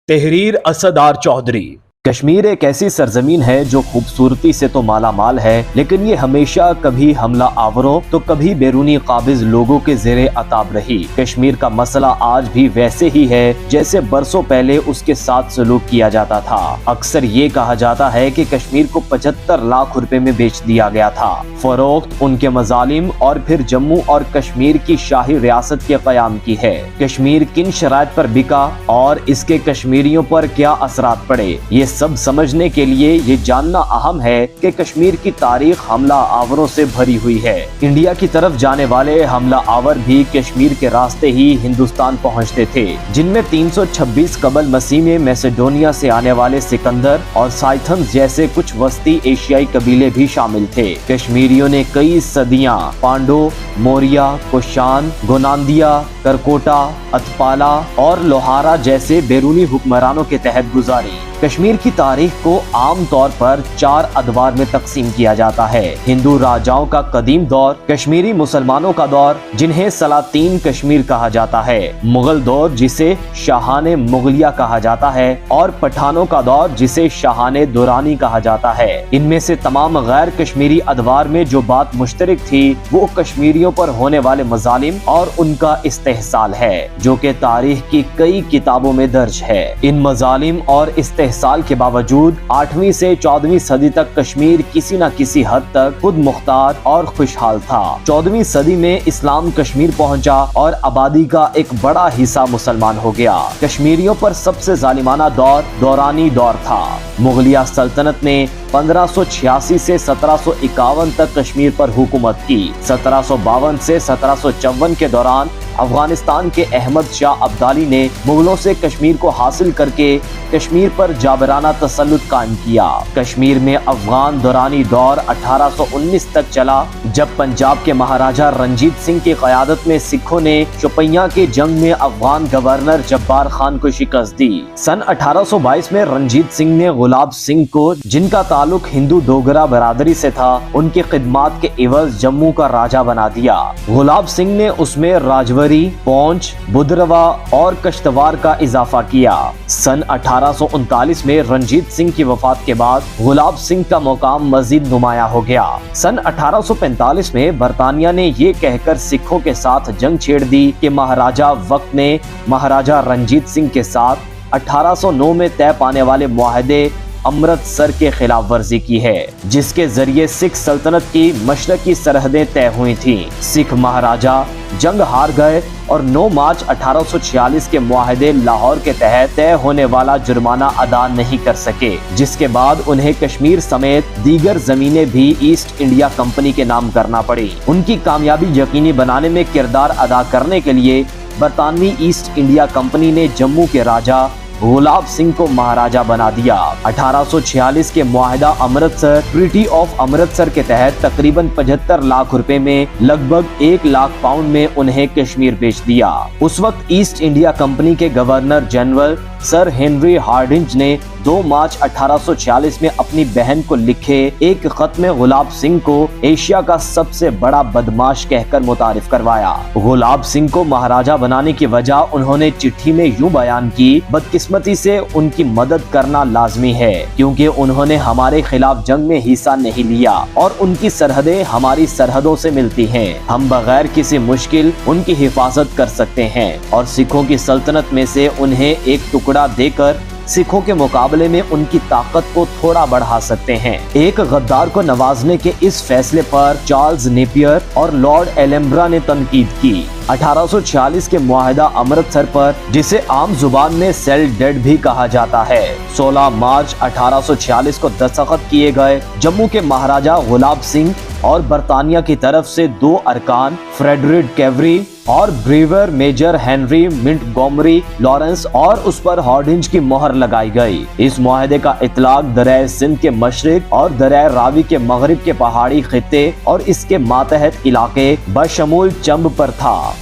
تحریر اسدار چودھری۔ کشمیر ایک ایسی سرزمین ہے جو خوبصورتی سے تو مالا مال ہے، لیکن یہ ہمیشہ کبھی حملہ آوروں تو کبھی بیرونی قابض لوگوں کے زیر عتاب رہی۔ کشمیر کا مسئلہ آج بھی ویسے ہی ہے جیسے برسوں پہلے اس کے ساتھ سلوک کیا جاتا تھا۔ اکثر یہ کہا جاتا ہے کہ کشمیر کو 75 لاکھ روپے میں بیچ دیا گیا تھا۔ فروخت ان کے مظالم اور پھر جموں اور کشمیر کی شاہی ریاست کے قیام کی ہے۔ کشمیر کن شرائط پر بکا اور اس کے کشمیریوں پر کیا اثرات پڑے، یہ سب سمجھنے کے لیے یہ جاننا اہم ہے کہ کشمیر کی تاریخ حملہ آوروں سے بھری ہوئی ہے۔ انڈیا کی طرف جانے والے حملہ آور بھی کشمیر کے راستے ہی ہندوستان پہنچتے تھے، جن میں 326 قبل مسیح میں میسیڈونیا سے آنے والے سکندر اور سائتھنز جیسے کچھ وسطی ایشیائی قبیلے بھی شامل تھے۔ کشمیریوں نے کئی صدیاں پانڈو، موریہ، کوشان، گوناندیا، کرکوٹا، اتپالا اور لوہارا جیسے بیرونی حکمرانوں کے تحت گزاری۔ کشمیر کی تاریخ کو عام طور پر 4 ادوار میں تقسیم کیا جاتا ہے: ہندو راجاؤں کا قدیم دور، کشمیری مسلمانوں کا دور جنہیں سلاطین کشمیر کہا جاتا ہے، مغل دور جسے شاہان مغلیہ کہا جاتا ہے، اور پٹھانوں کا دور جسے شاہان دورانی کہا جاتا ہے۔ ان میں سے تمام غیر کشمیری ادوار میں جو بات مشترک تھی وہ کشمیریوں پر ہونے والے مظالم اور ان کا استحصال ہے، جو کہ تاریخ کی کئی کتابوں میں درج ہے۔ ان مظالم اور استحصال کے باوجود 8ویں سے 14ویں صدی تک کشمیر کسی نہ کسی حد تک خود مختار اور خوشحال تھا۔ 14ویں صدی میں اسلام کشمیر پہنچا اور آبادی کا ایک بڑا حصہ مسلمان ہو گیا۔ کشمیریوں پر سب سے ظالمانہ دور دورانی دور تھا۔ مغلیہ سلطنت نے 1586 سے 1751 تک کشمیر پر حکومت کی۔ 1752 سے 1754 کے دوران افغانستان کے احمد شاہ ابدالی نے مغلوں سے کشمیر کو حاصل کر کے کشمیر پر جابرانہ تسلط قائم کیا۔ کشمیر میں افغان دورانی دور 1819 تک چلا، جب پنجاب کے مہاراجہ رنجیت سنگھ کی قیادت میں سکھوں نے شوپیاں کی جنگ میں افغان گورنر جبار خان کو شکست دی۔ سن 1822 میں رنجیت سنگھ نے گلاب سنگھ کو، جن کا تعلق ہندو ڈوگرا برادری سے تھا، ان کی خدمات کے عوض جموں کا راجہ بنا دیا۔ گلاب سنگھ نے اس میں راجوری، پونچھ، بدروا اور کشتوار کا اضافہ کیا۔ سن 1839 میں رنجیت سنگھ کی وفات کے بعد گلاب سنگھ کا مقام مزید نمایاں ہو گیا۔ سن 1845 میں برطانیہ نے یہ کہہ کر سکھوں کے ساتھ جنگ چھیڑ دی کہ مہاراجہ وقت نے مہاراجہ رنجیت سنگھ کے ساتھ 1809 میں طے پانے والے معاہدے امرتسر کے خلاف ورزی کی ہے، جس کے ذریعے سکھ سلطنت کی مشرقی سرحدیں طے ہوئی تھیں۔ سکھ مہاراجہ جنگ ہار گئے اور 9 مارچ 1846 کے معاہدے لاہور کے تحت طے ہونے والا جرمانہ ادا نہیں کر سکے، جس کے بعد انہیں کشمیر سمیت دیگر زمینیں بھی ایسٹ انڈیا کمپنی کے نام کرنا پڑی۔ ان کی کامیابی یقینی بنانے میں کردار ادا کرنے کے لیے برطانوی ایسٹ انڈیا کمپنی نے جموں کے راجہ گلاب سنگھ کو مہاراجہ بنا دیا۔ 1846 کے معاہدہ امرتسر ٹریٹی آف امرتسر کے تحت تقریباً 75 لاکھ روپے میں لگ بھگ 1 لاکھ پاؤنڈ میں انہیں کشمیر بیچ دیا۔ اس وقت ایسٹ انڈیا کمپنی کے گورنر جنرل سر ہنری ہارڈنج نے 2 مارچ 1846 میں اپنی بہن کو لکھے ایک خط میں گلاب سنگھ کو ایشیا کا سب سے بڑا بدماش کہہ کر متعارف کروایا۔ گلاب سنگھ کو مہاراجہ بنانے کی وجہ انہوں نے چٹھی میں یوں بیان کی: بدقسمتی سے ان کی مدد کرنا لازمی ہے، کیونکہ انہوں نے ہمارے خلاف جنگ میں حصہ نہیں لیا اور ان کی سرحدیں ہماری سرحدوں سے ملتی ہیں۔ ہم بغیر کسی مشکل ان کی حفاظت کر سکتے ہیں اور سکھوں کی سلطنت میں سے انہیں ایک ٹکڑا دے کر سکھوں کے مقابلے میں ان کی طاقت کو تھوڑا بڑھا سکتے ہیں۔ ایک غدار کو نوازنے کے اس فیصلے پر چارلز نیپیئر اور لارڈ ایلمبرا نے تنقید کی۔ 1846 کے معاہدہ امرتسر پر، جسے عام زبان میں سیل ڈیڈ بھی کہا جاتا ہے، 16 مارچ 1846 کو دستخط کیے گئے۔ جموں کے مہاراجہ گلاب سنگھ اور برطانیہ کی طرف سے 2 ارکان فریڈرک کیوری اور brevet major Henry Montgomery Lawrence اور اس پر ہارڈنج کی مہر لگائی گئی۔ اس معاہدے کا اطلاق دریائے سندھ کے مشرق اور دریائے راوی کے مغرب کے پہاڑی خطے اور اس کے ماتحت علاقے بشمول چمب پر تھا۔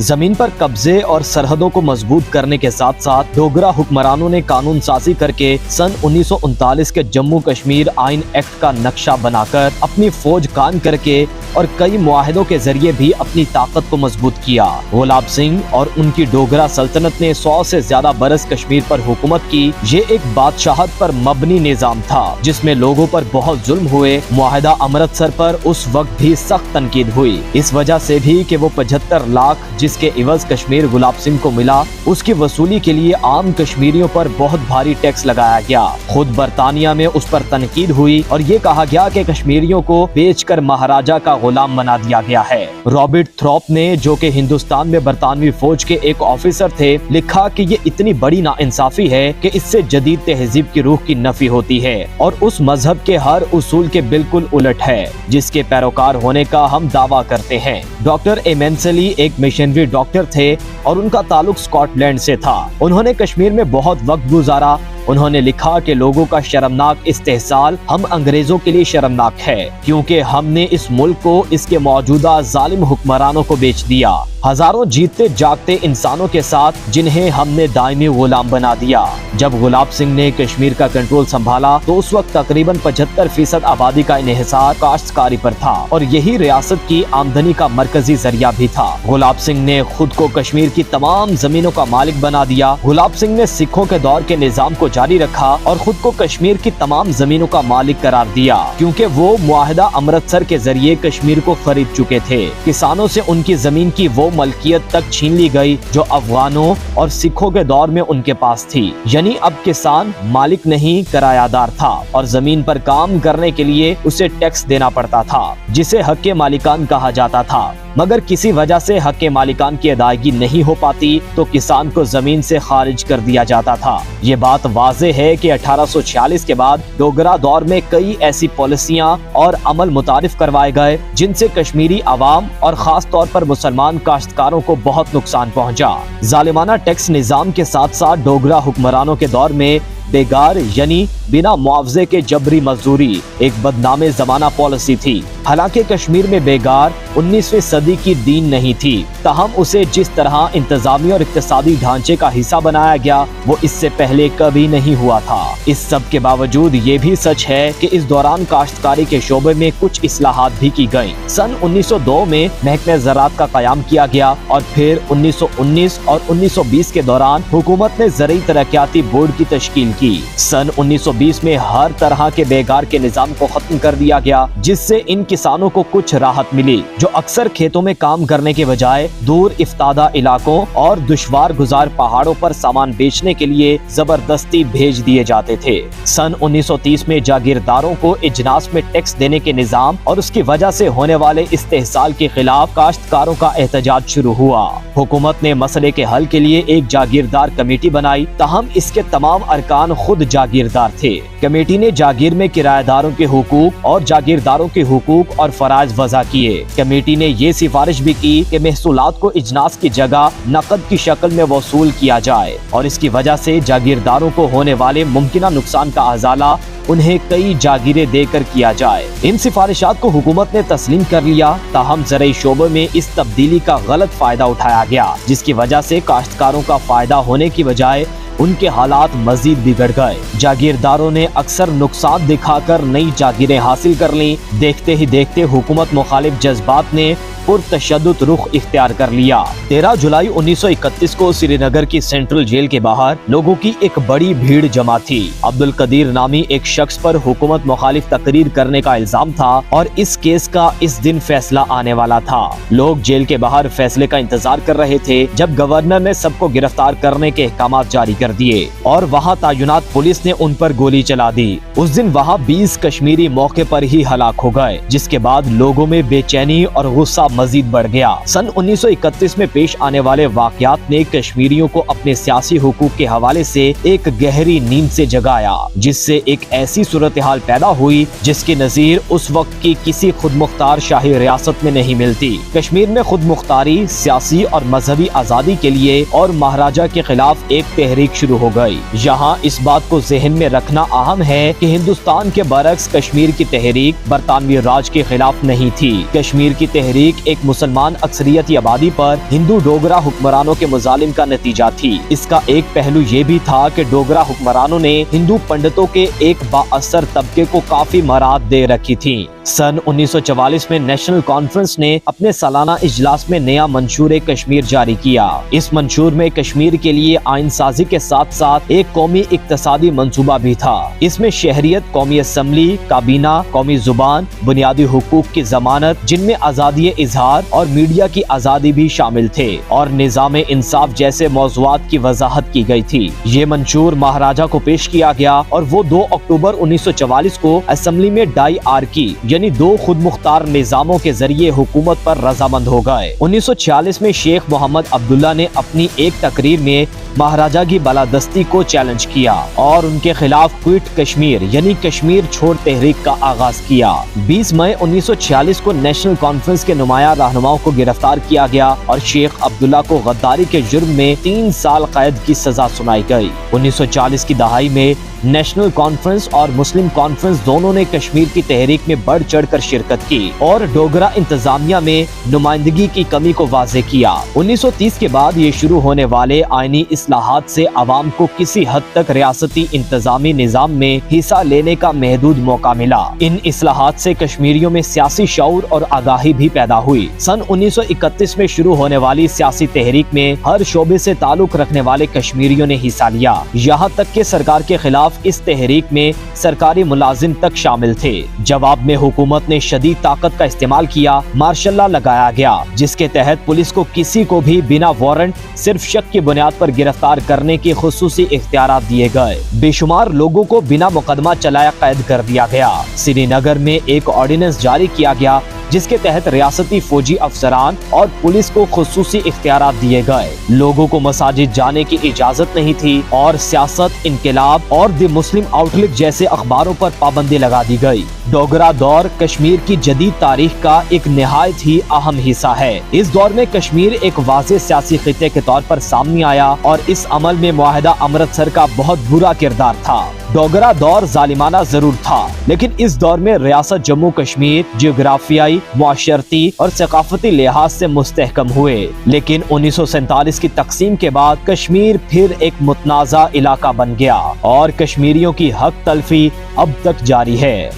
زمین پر قبضے اور سرحدوں کو مضبوط کرنے کے ساتھ ساتھ ڈوگرا حکمرانوں نے قانون سازی کر کے سن 1939 کے جموں کشمیر آئین ایکٹ کا نقشہ بنا کر اپنی فوج قائم کر کے اور کئی معاہدوں کے ذریعے بھی اپنی طاقت کو مضبوط کیا۔ گلاب سنگھ اور ان کی ڈوگرا سلطنت نے 100 سے زیادہ برس کشمیر پر حکومت کی۔ یہ ایک بادشاہت پر مبنی نظام تھا جس میں لوگوں پر بہت ظلم ہوئے۔ معاہدہ امرتسر پر اس وقت بھی سخت تنقید ہوئی، اس وجہ سے بھی کہ وہ 75 لاکھ جس کے عوض کشمیر گلاب سنگھ کو ملا، اس کی وصولی کے لیے عام کشمیریوں پر بہت بھاری ٹیکس لگایا گیا۔ خود برطانیہ میں اس پر تنقید ہوئی اور یہ کہا گیا کہ کشمیریوں کو بیچ کر مہاراجا کا غلام بنا دیا گیا ہے۔ رابرٹ تھروپ نے، جو کہ ہندوستان میں برطانوی فوج کے ایک آفیسر تھے، لکھا کہ یہ اتنی بڑی ناانصافی ہے کہ اس سے جدید تہذیب کی روح کی نفی ہوتی ہے اور اس مذہب کے ہر اصول کے بالکل الٹ ہے جس کے پیروکار ہونے کا ہم دعویٰ کرتے ہیں۔ ڈاکٹر ایمنسلی ایک مشنری ڈاکٹر تھے اور ان کا تعلق اسکاٹ لینڈ سے تھا۔ انہوں نے کشمیر میں بہت وقت گزارا۔ انہوں نے لکھا کہ لوگوں کا شرمناک استحصال ہم انگریزوں کے لیے شرمناک ہے کیونکہ ہم نے اس ملک کو اس کے موجودہ ظالم حکمرانوں کو بیچ دیا، ہزاروں جیتے جاگتے انسانوں کے ساتھ جنہیں ہم نے دائمی غلام بنا دیا۔ جب گلاب سنگھ نے کشمیر کا کنٹرول سنبھالا تو اس وقت تقریباً 75% آبادی کا انحصار کاشتکاری پر تھا اور یہی ریاست کی آمدنی کا مرکزی ذریعہ بھی تھا۔ گلاب سنگھ نے خود کو کشمیر کی تمام زمینوں کا مالک بنا دیا۔ گلاب سنگھ نے سکھوں کے دور کے نظام کو جاری رکھا اور خود کو کشمیر کی تمام زمینوں کا مالک قرار دیا کیونکہ وہ معاہدہ امرتسر کے ذریعے کشمیر کو خرید چکے تھے۔ کسانوں سے ان کی زمین کی وہ ملکیت تک چھین لی گئی جو افغانوں اور سکھوں کے دور میں ان کے پاس تھی، یعنی اب کسان مالک نہیں کرایہ دار تھا اور زمین پر کام کرنے کے لیے اسے ٹیکس دینا پڑتا تھا جسے حق مالکان کہا جاتا تھا۔ مگر کسی وجہ سے حق مالکان کی ادائیگی نہیں ہو پاتی تو کسان کو زمین سے خارج کر دیا جاتا تھا۔ یہ بات واضح ہے کہ 1846 کے بعد ڈوگرا دور میں کئی ایسی پالیسیاں اور عمل متعارف کروائے گئے جن سے کشمیری عوام اور خاص طور پر مسلمان کاشتکاروں کو بہت نقصان پہنچا۔ ظالمانہ ٹیکس نظام کے ساتھ ساتھ ڈوگرا حکمرانوں کے دور میں بیگار یعنی بنا معاوضے کے جبری مزدوری ایک بدنام زمانہ پالیسی تھی۔ حالانکہ کشمیر میں بیگار 19ویں صدی کی دین نہیں تھی، تاہم اسے جس طرح انتظامی اور اقتصادی ڈھانچے کا حصہ بنایا گیا وہ اس سے پہلے کبھی نہیں ہوا تھا۔ اس سب کے باوجود یہ بھی سچ ہے کہ اس دوران کاشتکاری کے شعبے میں کچھ اصلاحات بھی کی گئیں۔ سن 1902 میں محکمہ زراعت کا قیام کیا گیا اور پھر 1919 اور 1920 کے دوران حکومت نے زرعی ترقیاتی بورڈ کی تشکیل کی۔ سن 1920 میں ہر طرح کے بیگار کے نظام کو ختم کر دیا گیا جس سے ان کسانوں کو کچھ راحت ملی جو اکثر کھیتوں میں کام کرنے کے بجائے دور افتادہ علاقوں اور دشوار گزار پہاڑوں پر سامان بیچنے کے لیے زبردستی بھیج دیے جاتے تھے۔ سن 1930 میں جاگیرداروں کو اجناس میں ٹیکس دینے کے نظام اور اس کی وجہ سے ہونے والے استحصال کے خلاف کاشتکاروں کا احتجاج شروع ہوا۔ حکومت نے مسئلے کے حل کے لیے ایک جاگیردار کمیٹی بنائی، تاہم اس کے تمام ارکان خود جاگیردار تھے۔ کمیٹی نے جاگیر میں کرایہ داروں کے حقوق اور جاگیرداروں کے حقوق اور فرائض وضع کیے۔ کمیٹی نے یہ سفارش بھی کی کہ محصولات کو اجناس کی جگہ نقد کی شکل میں وصول کیا جائے اور اس کی وجہ سے جاگیرداروں کو ہونے والے ممکنہ نقصان کا ازالہ انہیں کئی جاگیریں دے کر کیا جائے۔ ان سفارشات کو حکومت نے تسلیم کر لیا، تاہم زرعی شعبے میں اس تبدیلی کا غلط فائدہ اٹھایا گیا جس کی وجہ سے کاشتکاروں کا فائدہ ہونے کی بجائے ان کے حالات مزید بگڑ گئے۔ جاگیرداروں نے اکثر نقصان دکھا کر نئی جاگیریں حاصل کر لیں۔ دیکھتے ہی دیکھتے حکومت مخالف جذبات نے پرتشدد رخ اختیار کر لیا۔ 13 جولائی 1931 کو سری نگر کی سینٹرل جیل کے باہر لوگوں کی ایک بڑی بھیڑ جمع تھی۔ عبد القدیر نامی ایک شخص پر حکومت مخالف تقریر کرنے کا الزام تھا اور اس کیس کا اس دن فیصلہ آنے والا تھا۔ لوگ جیل کے باہر فیصلے کا انتظار کر رہے تھے جب گورنر نے سب کو گرفتار کرنے کے احکامات جاری کر دیے اور وہاں تعینات پولیس نے ان پر گولی چلا دی۔ اس دن وہاں 20 کشمیری موقع پر ہی ہلاک ہو گئے، جس کے بعد لوگوں میں بے چینی اور غصہ مزید بڑھ گیا۔ سن 1931 میں پیش آنے والے واقعات نے کشمیریوں کو اپنے سیاسی حقوق کے حوالے سے ایک گہری نیند سے جگایا، جس سے ایک ایسی صورتحال پیدا ہوئی جس کی نظیر اس وقت کی کسی خود مختار شاہی ریاست میں نہیں ملتی۔ کشمیر میں خود مختاری، سیاسی اور مذہبی آزادی کے لیے اور مہاراجا کے خلاف ایک تحریک شروع ہو گئی۔ یہاں اس بات کو ذہن میں رکھنا اہم ہے کہ ہندوستان کے برعکس کشمیر کی تحریک برطانوی راج کے خلاف نہیں تھی۔ کشمیر کی تحریک ایک مسلمان اکثریتی آبادی پر ہندو ڈوگرا حکمرانوں کے مظالم کا نتیجہ تھی۔ اس کا ایک پہلو یہ بھی تھا کہ ڈوگرا حکمرانوں نے ہندو پنڈتوں کے ایک بااثر طبقے کو کافی مراعات دے رکھی تھی۔ سن 1944 میں نیشنل کانفرنس نے اپنے سالانہ اجلاس میں نیا منشور کشمیر جاری کیا۔ اس منشور میں کشمیر کے لیے آئین سازی کے ساتھ ساتھ ایک قومی اقتصادی منصوبہ بھی تھا۔ اس میں شہریت، قومی اسمبلی، کابینہ، قومی زبان، بنیادی حقوق کی ضمانت جن میں آزادی اظہار اور میڈیا کی آزادی بھی شامل تھے، اور نظام انصاف جیسے موضوعات کی وضاحت کی گئی تھی۔ یہ منشور مہاراجہ کو پیش کیا گیا اور وہ 2 اکتوبر 1944 کو اسمبلی میں ڈائی آرکی یعنی 2 خود مختار نظاموں کے ذریعے حکومت پر رضامند ہو گئے۔ 1946 میں شیخ محمد عبداللہ نے اپنی ایک تقریر میں مہاراجہ کی بالادستی کو چیلنج کیا اور ان کے خلاف کوئٹ کشمیر یعنی کشمیر چھوڑ تحریک کا آغاز کیا۔ 20 مئی 1946 کو نیشنل کانفرنس کے نمایاں رہنماؤں کو گرفتار کیا گیا اور شیخ عبداللہ کو غداری کے جرم میں 3 سال قید کی سزا سنائی گئی۔ 1940 کی دہائی میں نیشنل کانفرنس اور مسلم کانفرنس دونوں نے کشمیر کی تحریک میں بڑھ چڑھ کر شرکت کی اور ڈوگرا انتظامیہ میں نمائندگی کی کمی کو واضح کیا۔ 1930 کے بعد یہ شروع ہونے والے آئینی اصلاحات سے عوام کو کسی حد تک ریاستی انتظامی نظام میں حصہ لینے کا محدود موقع ملا۔ ان اصلاحات سے کشمیریوں میں سیاسی شعور اور آگاہی بھی پیدا ہوئی۔ سن 1931 میں شروع ہونے والی سیاسی تحریک میں ہر شعبے سے تعلق رکھنے والے کشمیریوں نے حصہ لیا، یہاں تک کہ سرکار کے خلاف اس تحریک میں سرکاری ملازم تک شامل تھے۔ جواب میں حکومت نے شدید طاقت کا استعمال کیا، مارشل لا لگایا گیا جس کے تحت پولیس کو کسی کو بھی بنا وارنٹ صرف شک کی بنیاد پر گرفتار کرنے کے خصوصی اختیارات دیے گئے۔ بے شمار لوگوں کو بنا مقدمہ چلائے قید کر دیا گیا۔ سری نگر میں ایک آرڈیننس جاری کیا گیا جس کے تحت ریاستی فوجی افسران اور پولیس کو خصوصی اختیارات دیے گئے۔ لوگوں کو مساجد جانے کی اجازت نہیں تھی اور سیاست، انقلاب اور دی مسلم آؤٹ لک جیسے اخباروں پر پابندی لگا دی گئی۔ ڈوگرا دور کشمیر کی جدید تاریخ کا ایک نہایت ہی اہم حصہ ہے۔ اس دور میں کشمیر ایک واضح سیاسی خطے کے طور پر سامنے آیا اور اس عمل میں معاہدہ امرتسر کا بہت برا کردار تھا۔ ڈوگرا دور ظالمانہ ضرور تھا، لیکن اس دور میں ریاست جموں کشمیر جغرافیائی، معاشرتی اور ثقافتی لحاظ سے مستحکم ہوئے۔ لیکن 1947 کی تقسیم کے بعد کشمیر پھر ایک متنازع علاقہ بن گیا اور کشمیریوں کی حق تلفی اب تک جاری ہے۔